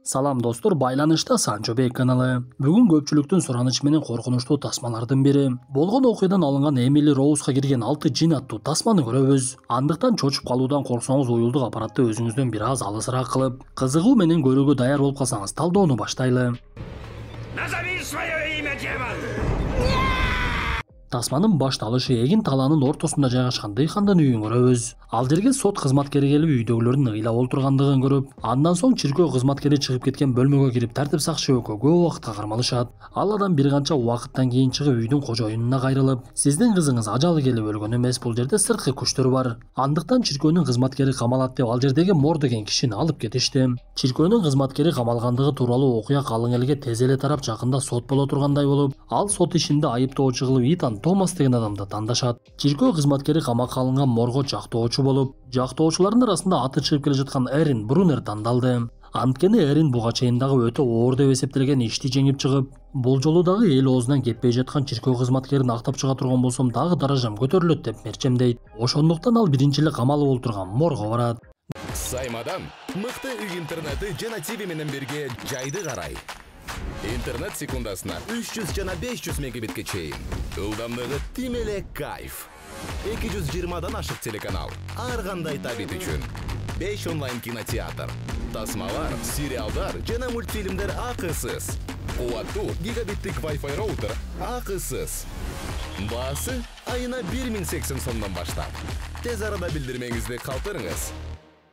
Салам достор, байланышта Санчобек каналы. Бүгүн көпчүлүктүн суранычы менен коркунучтуу тасмалардын бири. Болгон окуядан алынган Эмили Роузга кирген 6 жин аттуу тасманы көрөбүз. Андыктан чочуп калуудан корксоңуз уюлдук аппаратты өзүңүздөн бир аз алысыраак кылып, кызыгуу менен көрүүгө даяр болуп калсаңыз талдоону баштайлы. Назови свое имя, демон! Тасманын башталышы эгин талаанын ортосунда жайгашкан дыйкандын үйүн көрөбүз. Ал жерге сот кызматкери келип үйдөгүлөрдүн ыйлап олтургандыгын көрүп, андан соң чиркөө кызматкери чыгып кеткен бөлмөгө кирип тартип сакчы экөө көп убакытка кармалышат. Ал адам бир канча убакыттан кийин чыгып үйдүн кожоюнуна кайрылып, сиздин кызыңыз ажалы келип өлгөн эмес, бул жерде сырткы күчтөр бар. Андыктан чиркөөнүн кызматкери камалат деп ал жердеги Мор деген кишини алып кетишти. Чиркөөнүн кызматкери камалгандыгы тууралуу окуя калың элге тез эле тарап, жакында сот боло тургандай болуп, ал сот ишинде айыптоочу кылып Итан Томас деген адамды тандашат. Чиркөө кызматкери камакка алынган Морго жактоочу болуп, жактоочулардын арасында аты чыгып келе жаткан Эрин Брунер тандалды. Анткени Эрин буга чейин дагы өтө оор деп эсептелген ишти жеңип чыгып, бул жолу дагы эл оозунан кетпей жаткан чиркөө кызматкерин актап чыга турган болсом дагы даражам көтөрүлөт деп мерчемдейт. Ошондуктан ал биринчи эле камалып олтурган Морго барат. Саймадан мыкты үй интернети жана ТВ менен бирге жайды карай. Интернет секундасына 300 жана 500 мегабитке чейин. Ылдамдыгы тим эле кайф. 220дан ашык телеканал. Ар кандай табит үчүн. 5 онлайн кинотеатр. Тасмалар, сериалдар жана мультфильмдер акысыз. Кубаттуу гигабиттик Wi-Fi роутер акысыз. Баасы айына 1080 сомдон баштап. Тез арада билдирмеңизди калтырыңыз.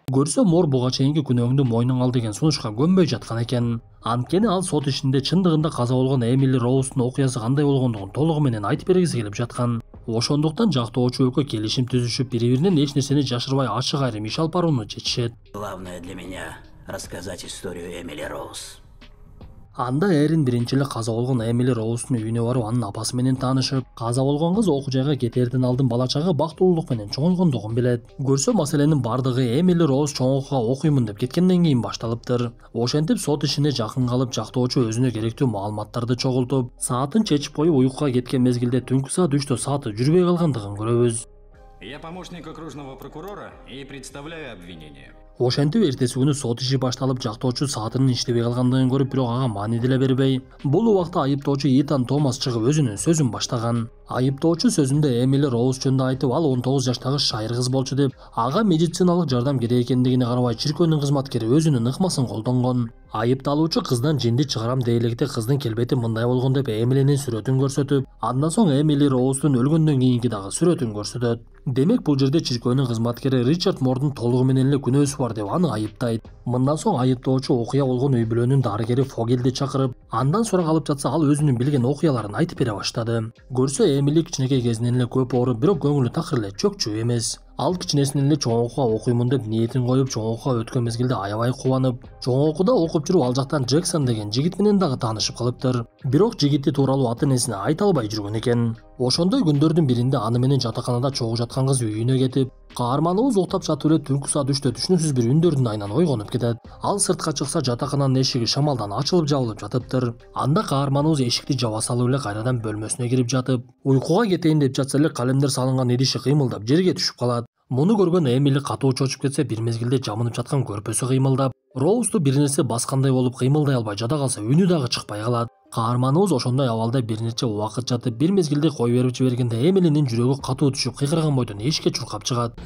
Көрсө Мор буга чейинки күнөөңдү мойнуңа ал деген сунушка көнбөй жаткан экен. Анткени ал сот ишинде чындыгында каза болгон Эмили Роуздун окуясы кандай болгондугун толугу менен айтып бергиси келип жаткан. Ошондуктан жактоочу экөө келишим түзүшүп, бири-биринен эч нерсени жашырбай ачык айрым иш алып барууну чечишет. Главное для меня рассказать историю Эмили Роуз. Анда Эрин биринчи эле каза болгон Эмили Роуздун үйүнө барып, анын апасы менен таанышып, каза болгон кыз окуу жайга кетерден алдын бала чагы бактылуулук менен чоңойгондугун билет. Көрсө маселенин бардыгы Эмили Роуз чоң окууга окуймун деп кеткенден кийин башталыптыр. Ошентип сот ишине жакын калып, жактоочу өзүнө керектүү маалыматтарды чогултуп, саатын чечип коюп, уйкуга кеткен мезгилде түнкү саат 3тө сааты жүрбөй калгандыгын көрөбүз. Я помощник окружного прокурора и представляю обвинение. Ошентип эртеси күнү сот иши башталып, жактоочу саатынын иштебей калгандыгын көрүп, бирок ага маани деле бербей, бул убакта айыптоочу Итан Томас чыгып өзүнүн сөзүн баштаган. Айыптоочу сөзүндө Эмили Роуз жөнүндө айтып, ал 19 жаштагы шайыр кыз болчу деп, ага медициналык жардам керек экендигине карабай чиркөөнүн кызматкери өзүнүн ыкмасын колдонгон. Айыпталуучу кыздан жинди чыгарам дей электе кыздын келбети мындай болгон деп Эмилинин сүрөтүн көрсөтүп, андан соң Эмили Роуздун өлгөндөн кийинки дагы сүрөтүн көрсөтөт. Демек бул жерде чиркөөнүн кызматкери Ричард Мордун толугу менен эле күнөөсү бар деп аны айыптайт. Мындан соң айыптоочу окуя болгон үй бүлөнүн дарыгери Фогелди чакырып, андан сурак алып жатса, ал өзүнүн билген окуяларын айтып бере баштады. Көрсө Эмили кичинекей кезинен эле көп ооруп, бирок көңүлү такыр эле чөкчү эмес. Ал кичинесинен эле чоң окууга окуймун деп ниетин коюп, чоң окууга өткөн мезгилде аябай кубанып, чоң окууда окуп жүрүп ал жактан Джексон деген жигит менен дагы таанышып калыптыр. Бирок жигитти тууралуу аты энесине айта албай жүргөн экен. Ошондой күндөрдүн биринде аны менен жатаканада чогуу жаткан кыз үйүнө кетип, каарманыбыз уктап жатып эле түнкү саат 3тө түшүнүксүз бир үндөрдүн айынан ойгонуп кетет. Ал сыртка чыкса, жатакананын эшиги шамалдан ачылып жабылып жатыптыр. Анда каарманыбыз эшикти жаба салып эле кайрадан бөлмөсүнө кирип жатып, уйкуга кетейин деп жатса эле калемдер салынган идиши кыймылдап жерге түшүп калат. Муну көргөн Эмили катуу чочуп кетсе, бир мезгилде жамынып жаткан көрпөсү кыймылдап, Роузду бир нерсе баскандай болуп кыймылдай албай жада калса, үнү дагы чыкпай калат. Каарманыбыз ошондой абалда бир нече убакыт жатып, бир мезгилде кой берип жибергенде Эмилинин жүрөгү катуу түшүп, кыйкырган бойдон эшикке чуркап чыгат.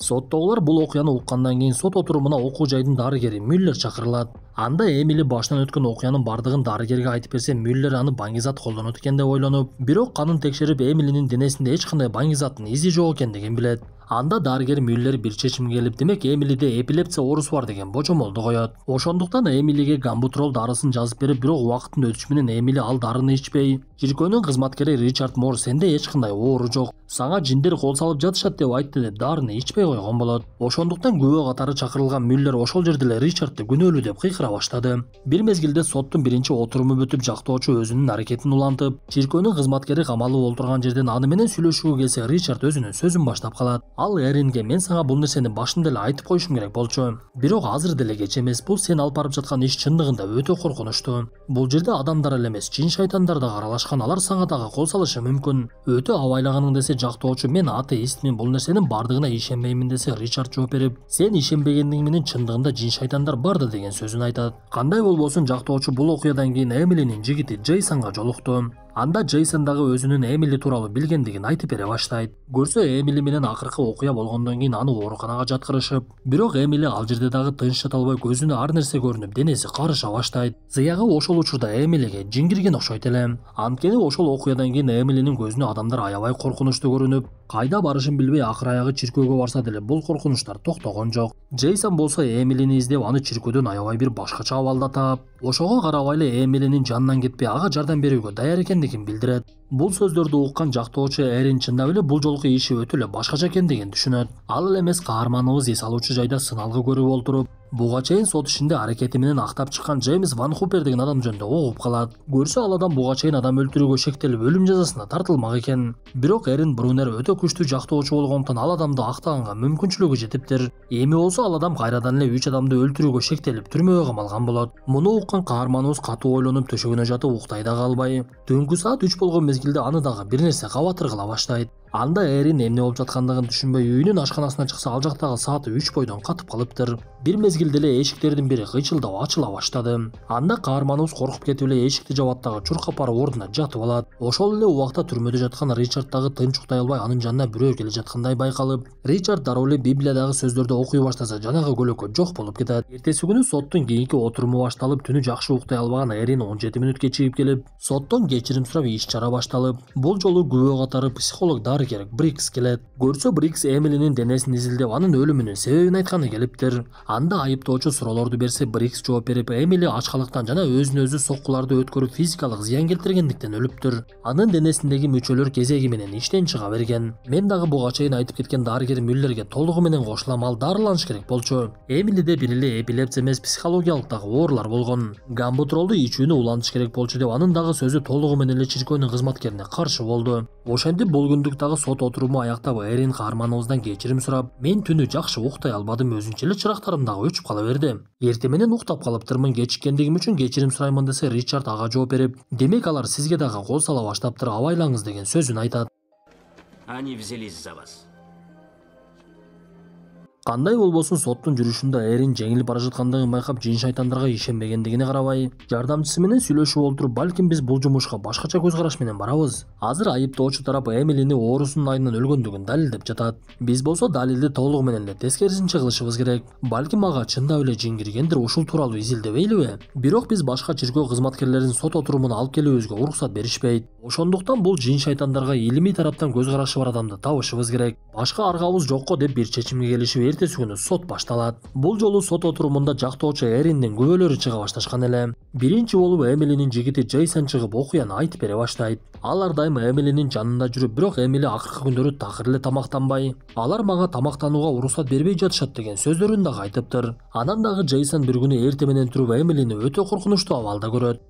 Соттогулар бул окуяны уккандан кийин сот отурумуна окуу жайдын дарыгери Мюллер чакырылат. Анда Эмили башынан өткөн окуянын бардыгын дарыгерге айтып берсе, Мюллер аны баңгизат колдонот экен деп ойлонуп, бирок канын текшерип, Эмилинин денесинде эч кандай баңгизаттын изи жок экендигин билет. Анда дарыгер Мюллер бир чечимге келип, демек Эмилиде эпилепсия оорусу бар деген божомолду коет. Ошондуктан Эмилиге гамбутрол дарысын жазып берип, бирок убакыттын өтүшү менен Эмили ал дарыны ичпей, чиркөөнүн кызматкери Ричард Мор сенде эч кандай оору жок, сага жиндер кол салып жатышат деп айтты деп дарыны ичпей койгон болот. Ошондуктан күбө катары чакырылган Мюллер ошол жерде эле Ричардты күнөөлүү деп кыйкыра баштады. Бир мезгилде соттун биринчи отуруму бүтүп, жактоочу өзүнүн аракетин улантып, чиркөөнүн кызматкери камалып олтурган жерден аны менен сүйлөшүүгө келсе, Ричард өзүнүн сөзүн баштап калат. Ал Эринге мен сага бул нерсени башында эле айтып коюшум керек болчу. Бирок азыр деле кеч эмес, бул сен алып барып жаткан иш чындыгында өтө коркунучтуу. Бул жерде адамдар эле эмес, жин шайтандар да аралашкан, алар сага дагы кол салышы мүмкүн. Өтө абайлаганың десе жактоочу, мен атеистмин, бул нерсенин бардыгына ишенбеймин десе Ричард жооп берип, сен ишенбегендиң менен чындыгында жин шайтандар бар да деген сөзүн айтат. Кандай болбосун жактоочу бул окуядан кийин Эмилинин жигити Джейсонго жолукту. Анда Джейсон дагы өзүнүн Эмили тууралуу билгендигин айтып бере баштайт. Көрсө Эмили менен акыркы окуя болгондон кийин аны ооруканага жаткырышып, бирок Эмили ал жерде дагы тынч жата албай көзүнө ар нерсе көрүнүп, денеси карыша баштайт. Зыягы ошол учурда Эмилиге жин кирген окшойт эле. Анткени ошол окуядан кийин Эмилинин көзүнө адамдар аябай коркунучтуу көрүнүп, кайда барышын билбей акыр аягы чиркөөгө барса деле бул коркунучтар токтогон жок. Джейсон болсо Эмилини издеп, аны чиркөөдөн аябай бир башкача абалда таап, ошого карабай эле Эмилинин жанынан кетпей ага жардам берүүгө даяр экендигин билдирет. Бул сөздөрдү уккан жактоочу Эрин чындап эле бул жолку иши өтө эле башкача экендигин түшүнөт. Ал эле эмес, каарманыбыз эс алуучу жайда сыналгы көрүп олтуруп, буга чейин сот ишинде аракети менен актап чыккан Джеймс Ван Хупер деген адам жөнүндө угуп калат. Көрсө ал адам буга чейин адам өлтүрүүгө шектелип өлүм жазасына тартылмак экен. Бирок Эрин Брунер өтө күчтүү жактоочу болгондуктан ал адамды актаганга мүмкүнчүлүгү жетиптир. Эми болсо ал адам кайрадан эле 3 адамды өлтүрүүгө шектелип түрмөгө камалган болот. Муну уккан каарманыбыз катуу ойлонуп төшөгүнө жатып уктай да калбай, түнкү саат 3 болгон мезгилде аны дагы бир нерсе кабатыр кыла баштайт. Анда Эрин эмне болуп жаткандыгын түшүнбөй үйүнүн ашканасына чыкса, ал жактагы сааты 3 бойдон катып калыптыр. Бир мезгилде эле эшиктердин бири кыйчылдап ачыла баштады. Анда каарманыбыз коркуп кетип эле эшикти жабат дагы чуркап барып ордуна жатып алат. Ошол эле убакта түрмөдө жаткан Ричард дагы тынч уктай албай анын жанына бирөө келе жаткандай байкалып, Ричард дароо эле Библиядагы сөздөрдү окуй баштаса, жанагы көлөкө жок болуп кетет. Эртеси күнү соттун кийинки отуруму башталып, түнү жакшы уктай албаган Эрин 17 мүнөт кечигип келип, соттон кечирим сурап иш чара башталып, бул жолу күбө катары психолог дарыгер Брикс келет. Көрсө Брикс Эмилинин денесин изилдеп, анын өлүмүнүн себебин айтканы келиптир. Анда айыптоочу суроолорду берсе, Брикс жооп берип, Эмили ачкалыктан жана өзүнө өзү соккуларды өткөрүп физикалык зыян келтиргендиктен өлүптүр. Анын денесиндеги мүчөлөр кезеги менен иштен чыга берген. Мен дагы буга чейин айтып кеткен дарыгер Мюллерге толугу менен кошулам, ал дарыланыш керек болчу. Эмилиде бир эле эпилепсия эмес, психологиялык дагы оорулар болгон. Гамбутролду ичүүнү улантыш керек болчу деп анын дагы сөзү толугу менен эле чиркөөнүн кызматкерине каршы болду. Ошентип бул күндүк дагы сот отуруму аяктап, Эрин каарманыбыздан кечирим сурап, мен түнү жакшы уктай албадым, өзүнчө эле чырактарым дагы өчүп кала берди. Эртең менен уктап калыптырмын, кечиккендигим үчүн кечирим сураймын десе, Ричард ага жооп берип, демек алар сизге дагы кол сала баштаптыр, абайлаңыз деген сөзүн айтат. Они взялись за вас. Кандай болбосун соттун жүрүшүндө Эрин жеңилип бара жаткандыгын байкап, жин шайтандарга ишенбегендигине карабай, жардамчысы менен сүйлөшүп олтуруп, балким биз бул жумушка башкача көз караш менен барабыз. Азыр айыптоочу тарап Эмилини оорусунун айынан өлгөндүгүн далилдеп жатат. Биз болсо далилди толугу менен эле тескерисинче кылышыбыз керек. Балким ага чындап эле жин киргендир, ушул тууралуу изилдебейлиби? Бирок биз башка чиркөө кызматкерлерин сот отурумуна алып келүүбүзгө уруксат беришпейт. Ошондуктан бул жин шайтандарга илимий тараптан көз карашы бар адамды табышыбыз керек. Башка аргабыз жокко деп бир чечимге келишип, эртеси күнү сот башталат. Бул жолу сот отурумунда жактоочу Эриндин күбөлөрү чыга башташкан эле. Биринчи болуп Эмилинин жигити Джейсон чыгып окуяны айтып бере баштайт. Алар дайыма Эмилинин жанында жүрүп, бирок Эмили акыркы күндөрү такыр эле тамактанбай, алар мага тамактанууга уруксат бербей жатышат деген сөздөрүн дагы айтыптыр. Анан дагы Джейсон бир күнү эртең менен туруп Эмилини өтө коркунучтуу абалда көрөт.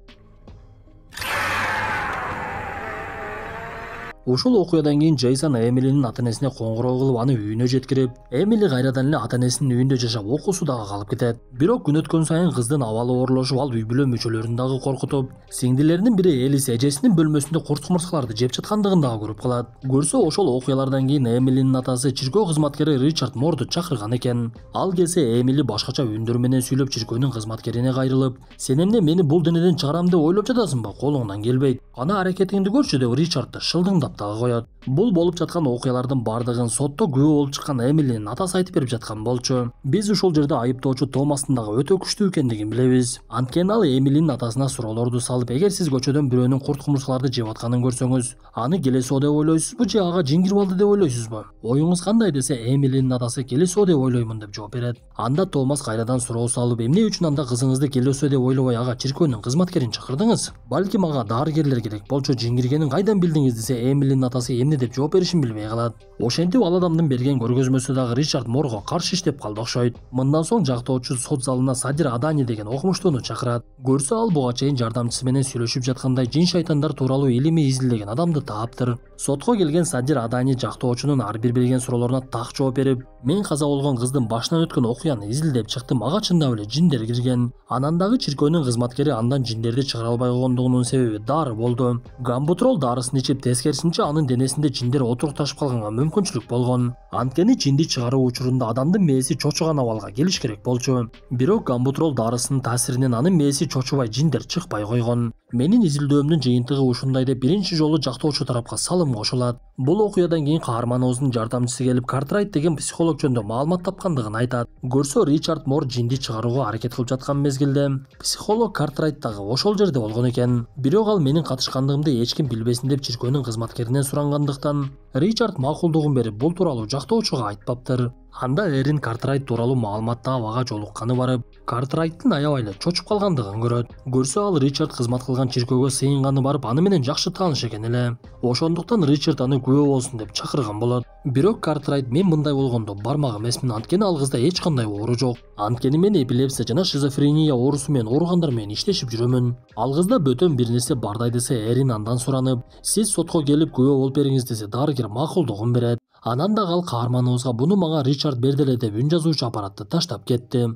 Ушул окуядан кийин Джейсон Эмилинин ата-энесине коңгуроо кылып, аны үйүнө жеткирип, Эмили кайрадан эле ата-энесинин үйүндө жашап, окуусу дагы калып кетет. Бирок күн өткөн сайын кыздын абалы оорлошуп, ал үй бүлө мүчөлөрүн дагы коркутуп, сиңдилеринин бири Элис эжесинин бөлмөсүндө курт-кумурскаларды жеп жаткандыгын дагы көрүп калат. Көрсө, ошол окуялардан кийин Эмилинин атасы чиркөө кызматкери Ричард Морду чакырган экен. Ал келсе, Эмили башкача үндөр менен сүйлөп, чиркөөнүн кызматкерине кайрылып, "Сен эмне мени бул денеден чыгарам деп ойлоп жатасыңбы? Колуңдан келбейт. Кана аракетиңди көрчү" деп Ричардты шылдыңдап дагы коет. Бул болуп жаткан окуялардын бардыгын сотто күбө болуп чыккан Эмилинин атасы айтып берип жаткан болчу. Биз ушул жерде айыптоочу Томастын дагы өтө күчтүү экендигин билебиз. Анткени ал Эмилинин атасына суроолорду салып, эгер сиз көчөдөн бирөөнүн курт-кумурскаларды жеп атканын көрсөңүз, аны келесоо деп ойлойсузбу же ага жин кирип алды деп ойлойсузбу? Оюңуз кандай десе, Эмилинин атасы келесоо деп ойлоймун деп жооп берет. Анда Томас кайрадан суроо салып, эмне үчүн анда кызыңызды келесоо деп ойлобой ага чиркөөнүн кызматкерин чакырдыңыз? Балким ага дарыгерлер керек болчу, жин киргенин кайдан билдиңиз десе, Эмили Эмилинин атасы эмне деп жооп беришин билбей калат. Ошентип ал адамдын берген көргөзмөсү дагы Ричард Морго каршы иштеп калды окшойт. Мындан соң жактоочу сот залына Садир Адани деген окумуштууну чакырат. Көрсө ал буга чейин жардамчысы менен сүйлөшүп жаткандай жин шайтандар тууралуу илимий изилдеген адамды тааптыр. Сотко келген Садир Адани жактоочунун ар бир берген суроолоруна так жооп берип, мен каза болгон кыздын башынан өткөн окуяны изилдеп чыктым, ага чындап эле жиндер кирген. Анан дагы чиркөөнүн кызматкери андан жиндерди чыгара албай койгондугунун себеби дары болду. Гамбутрол дарысын ичип, тескерисинче анын денесинде жиндер отурукташып калганга мүмкүнчүлүк болгон. Анткени жинди чыгаруу учурунда адамдын мээси чочуган абалга келиш керек болчу. Бирок гамбутрол дарысынын таасиринен анын мээси чочубай жиндер чыкпай койгон. Менин изилдөөмдүн жыйынтыгы ушундай деп биринчи жолу жактоочу тарапка салым кошулат. Бул окуядан кийин каарманыбыздын жардамчысы келип Картрайт деген психолог жөнүндө маалымат тапкандыгын айтат. Көрсө Ричард Мор жинди чыгарууга аракет кылып жаткан мезгилде психолог Картрайт дагы ошол жерде болгон экен. Бирок ал менин катышкандыгымды эч ким билбесин деп чиркөөнүн кызматкеринен сурангандыктан Ричард макулдугун берип бул тууралуу жактоочуга айтпаптыр. Анда Эрин Картрайт тууралуу маалыматты абага жолукканы барып, Картрайттын аябай эле чочуп калгандыгын көрөт. Көрсө ал Ричард кызмат кылган чиркөөгө сыйынганы барып, аны менен жакшы тааныш экен эле. Ошондуктан Ричард аны күбө болсун деп чакырган болот. Бирок Картрайт мен мындай болгондо бармак эмесмин, анткени ал кызда эч кандай оору жок. Анткени мен эпилепсия жана шизофрения оорусу менен ооругандар менен иштешип жүрөмүн. Ал кызда бөтөн бир нерсе бардай десе Эрин андан суранып, сиз сотко келип күбө болуп бериңиз десе дарыгер макулдугун берет. Анан дагы ал каарманыбызга буну мага Ричард берди эле деп үн жазуучу аппаратты таштап кетти.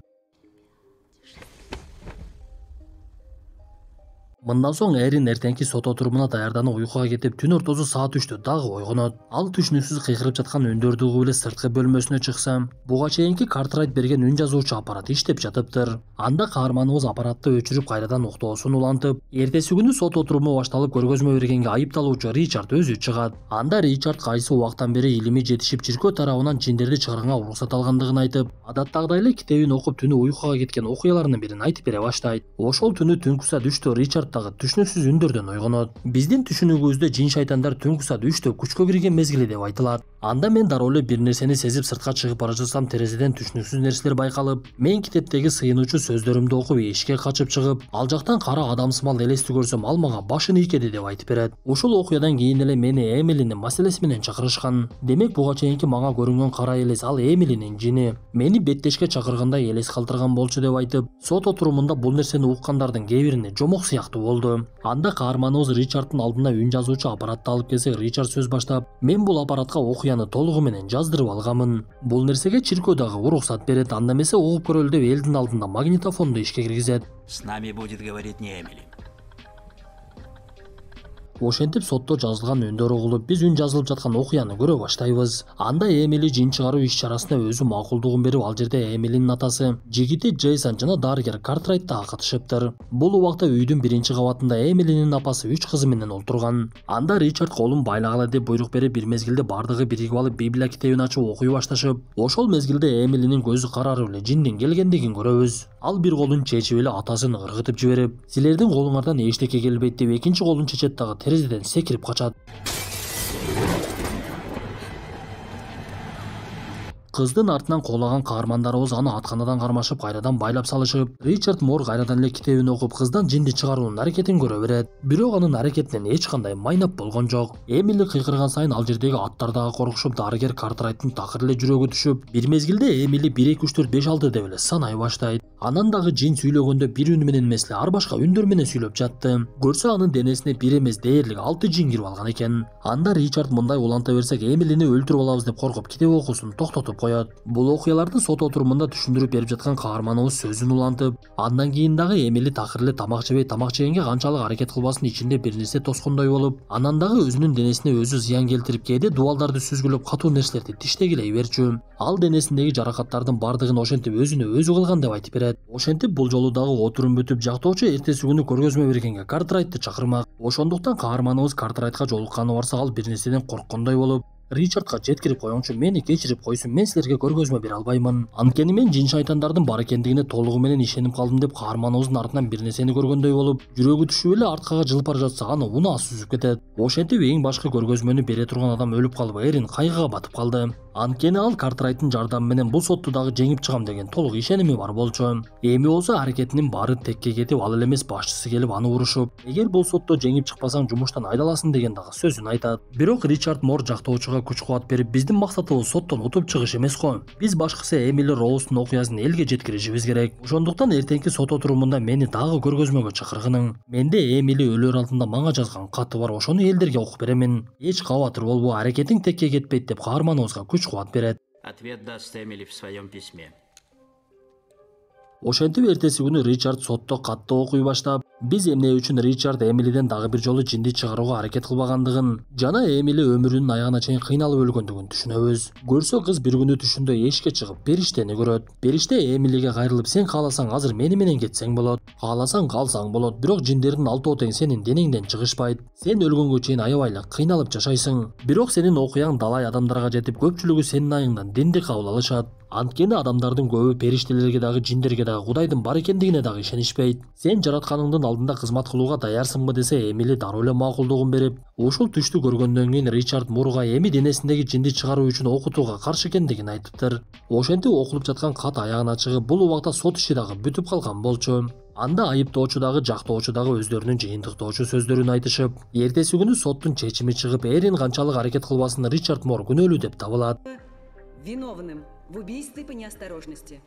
Мындан соң Эрин эртеңки сот отурумуна даярданып уйкуга кетип, түн ортосу саат 3-тө дагы ойгонот. Ал түшүнүксүз кыйкырып жаткан үндөрдү угуп эле сырткы бөлмөсүнө чыкса, буга чейинки Картрайт берген үн жазуучу аппарат иштеп жатыптыр. Анда каарманыбыз аппаратты өчүрүп кайрадан уктоосун улантып, эртеси күнү сот отуруму башталып көргөзмө бергенге айыпталуучу Ричард өзү чыгат. Анда Ричард кайсы убактан бери илими жетишип чиркөө тарабынан жиндерди чыгарганга уруксат алгандыгын айтып, адаттагыдай эле китебин окуп түнү уйкуга кеткен окуяларынын бирин айтып бере баштайт. Ошол түнү түнкү саат 3-тө Ричард дагы түшүнүксүз үндөрдөн ойгонот. Биздин түшүнүгүбүздө жин шайтандар түнкү саат 3-тө күчкө кирген мезгили деп айтылат. Анда мен дароо эле бир нерсени сезип сыртка чыгып бара жатсам, терезеден түшүнүксүз нерселер байкалып, мен китептеги сыйынуучу сөздөрүмдү окуп эшикке качып чыгып, ал жактан кара адамсымал элести көрсөм, ал мага башын ийкеди деп айтып берет. Ушул окуядан кийин эле мени Эмилинин маселеси менен чакырышкан. Демек буга чейинки мага көрүнгөн кара элес ал Эмилинин жини. Мени беттешке чакыргандай элес калтырган болчу деп айтып, сот отурумунда бул нерсени уккандардын кээ бирине жомок сыяктуу болду. Анда каарманыбыз Ричардтын алдына үн жазуучу аппаратты алып келсе, Ричард сөз баштап, мен бул аппаратка окуяны толугу менен жаздырып алганмын. Бул нерсеге чиркөө дагы уруксат берет, анда эмесе угуп көрөлү деп элдин алдында магнитофонду ишке киргизет. С нами будет говорить не Эмили. Ошентип сотто жазылган үндөр угулуп, биз үн жазылып жаткан окуяны көрө баштайбыз. Анда Эмили жин чыгаруу иш-чарасына өзү макулдугун берип, ал жерде Эмилинин атасы, жигити Джейсон жана дарыгер Картрайт да катышыптыр. Бул убакта үйдүн биринчи кабатында Эмилинин апасы 3 кызы менен отурган. Анда Ричард колун байлагыла деп буйрук берип, бир мезгилде бардыгы биригип алып Библия китебин ачып окуй башташып, ошол мезгилде Эмилинин көзү карарып эле жиндин келгендигин көрөбүз. Ал бир колун чечип эле атасын ыргытып жиберип, силердин колуңардан эчтеке келбейт деп экинчи колун чечет дагы терезеден секирип качат. Кыздын артынан колаган каармандарыбыз аны атканадан кармашып, кайрадан байлап салышып, Ричард Мор кайрадан эле китебин окуп, кыздан жинди чыгаруунун аракетин көрө берет. Бирок анын аракетинен эч кандай майнап болгон жок. Эмили кыйкырган сайын ал жердеги аттар дагы коркушуп, дарыгер Картрайттын такыр эле жүрөгү түшүп, бир мезгилде Эмили 1 2 3 4 5 6 деп эле санай баштайт. Анан дагы жин сүйлөгөндө бир үн менен эмес эле ар башка үндөр менен сүйлөп жатты. Көрсө анын денесине бир эмес дээрлик 6 жин кирип алган экен. Анда Ричард мындай уланта берсек Эмилини өлтүрүп алабыз деп коркуп китеп окуусун токтотуп коёт. Бул окуяларды сот отурумунда түшүндүрүп берип жаткан каарманыбыз сөзүн улантып, андан кийин дагы Эмили такыр эле тамак жебей, тамак жегенге канчалык аракет кылбасын ичинде бир нерсе тоскондой болуп, анан дагы өзүнүн денесине өзү зыян келтирип, кээде дубалдарды сүзгүлөп катуу нерселерди тиштегилей берчү. Ал денесиндеги жаракаттардын бардыгын ошентип өзүнө өзү кылган деп айтып берет. Ошентип бул жолу дагы отурум бүтүп, жактоочу эртеси күнү көргөзмө бергенге Картрайтты чакырмак. Ошондуктан каарманыбыз Картрайтка жолукканы барса, ал бир нерседен корккондой болуп, Ричардка жеткирип коюңчу, мени кечирип койсун, мен силерге көргөзмө бере албаймын. Анткени мен жин шайтандардын бар экендигине толугу менен ишенип калдым деп каарманыбыздын артынан бир нерсени көргөндөй болуп, жүрөгү түшүп эле арткага жылып бара жатса, аны унаа сүзүп кетет. Ошентип эң башкы көргөзмөнү бере турган адам өлүп калып, Эрин кайгыга батып калды. Анткени ал Картрайттын жардамы менен бул сотту дагы жеңип чыгам деген толук ишеними бар болчу. Эми болсо аракетинин баары текке кетип, ал эле эмес башчысы келип аны урушуп, эгер бул сотто жеңип чыкпасаң жумуштан айдаласың деген дагы сөзүн айтат. Бирок Ричард Мор жактоочуга күч-кубат берип, биздин максатыбыз соттон утуп чыгыш эмес го. Биз башкысы Эмили Роуздун окуясын элге жеткиришибиз керек. Ошондуктан эртеңки сот отурумунда мени дагы көргөзмөгө чакыргының. Менде Эмили өлөр алдында мага жазган каты бар, ошону элдерге окуп беремин. Эч кабатыр болбо, аракетиң текке кетпейт деп каарманыбызга күч-кубат берет. Ответ даст Эмили в своем письме. Ошентип эртеси күнү Ричард сотто катты окуй баштап, биз эмне үчүн Ричард Эмилиден дагы бир жолу жинди чыгарууга аракет кылбагандыгын жана Эмили өмүрүнүн аягына чейин кыйналып өлгөндүгүн түшүнөбүз. Көрсө кыз бир күнү түшүндө эшикке чыгып периштени көрөт. Периште Эмилиге кайрылып, сен кааласаң азыр мени менен кетсең болот, кааласаң калсаң болот, бирок жиндердин алтоо тең сенин денеңден чыгышпайт. Сен өлгөнгө чейин аябай эле кыйналып жашайсың. Бирок сенин окуяң далай адамдарга жетип, көпчүлүгү сенин айыңдан динди кабыл алышат. Анткени адамдардын көбү периштелерге дагы жиндерге дагы Кудайдын бар экендигине дагы ишенишпейт. Сен жаратканыңдын алдында кызмат кылууга даярсыңбы десе, Эмили дароо эле макулдугун берип, ушул түштү көргөндөн кийин Ричард Мурга эми денесиндеги жинди чыгаруу үчүн окутууга каршы экендигин айтыптыр. Ошентип окулуп жаткан кат аягына чыгып, бул убакта сот иши дагы бүтүп калган болчу. Анда айыптоочу дагы жактоочу дагы өздөрүнүн жыйынтыктоочу сөздөрүн айтышып, эртеси күнү соттун чечими чыгып, Эрин канчалык аракет кылбасын Ричард Мор күнөөлүү деп табылат. Виновным в убийстве по неосторожности.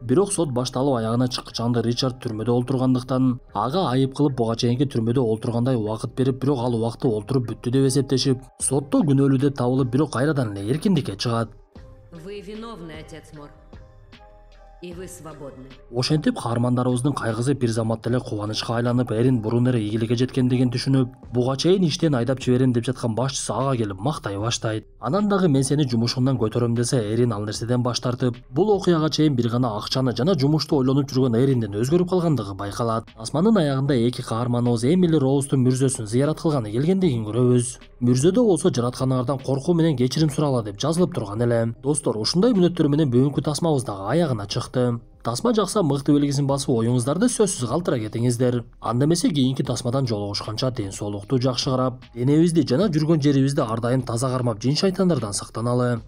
Бирок сот башталып аягына чыккычанда Ричард түрмөдө олтургандыктан, ага айып кылып буга чейинки түрмөдө олтургандай убакыт берип, бирок ал убакты олтуруп бүттү деп эсептешип, сотто күнөөлүү деп табылып, бирок кайрадан эле эркиндикке чыгат. Вы виновны, отец Мор. И вы свободны. Ошентип каармандарыбыздын кайгысы бир заматта эле кубанычка айланып, Эрин бурун эле ийгиликке жеткендигин түшүнүп, буга чейин иштен айдап жиберем деп жаткан башчысы ага келип мактай баштайт. Анан дагы мен сени жумушуңдан көтөрөм десе, Эрин ал нерседен баш тартып, бул окуяга чейин бир гана акчаны жана жумушту ойлонуп жүргөн Эринден өзгөрүп калгандыгы байкалат. Тасманын аягында эки каарманыбыз Эмили Роуздун мүрзөсүн зыярат кылганы келгендигин көрөбүз. Мүрзөдө болсо жаратканыңардан коркуу менен кечирим сурала деп жазылып турган эле. Достор, ушундай мүнөттөр менен бүгүнкү тасмабыз дагы аягына чыкты. Тасма жакса мыкты белгисин басып, оюңуздарды сөзсүз калтыра кетиңиздер. Анда эмесе кийинки тасмадан жолугушканча ден соолукту жакшы карап, денебизди жана жүргөн жерибизди ар дайым таза кармап, жин шайтандардан сактаналы.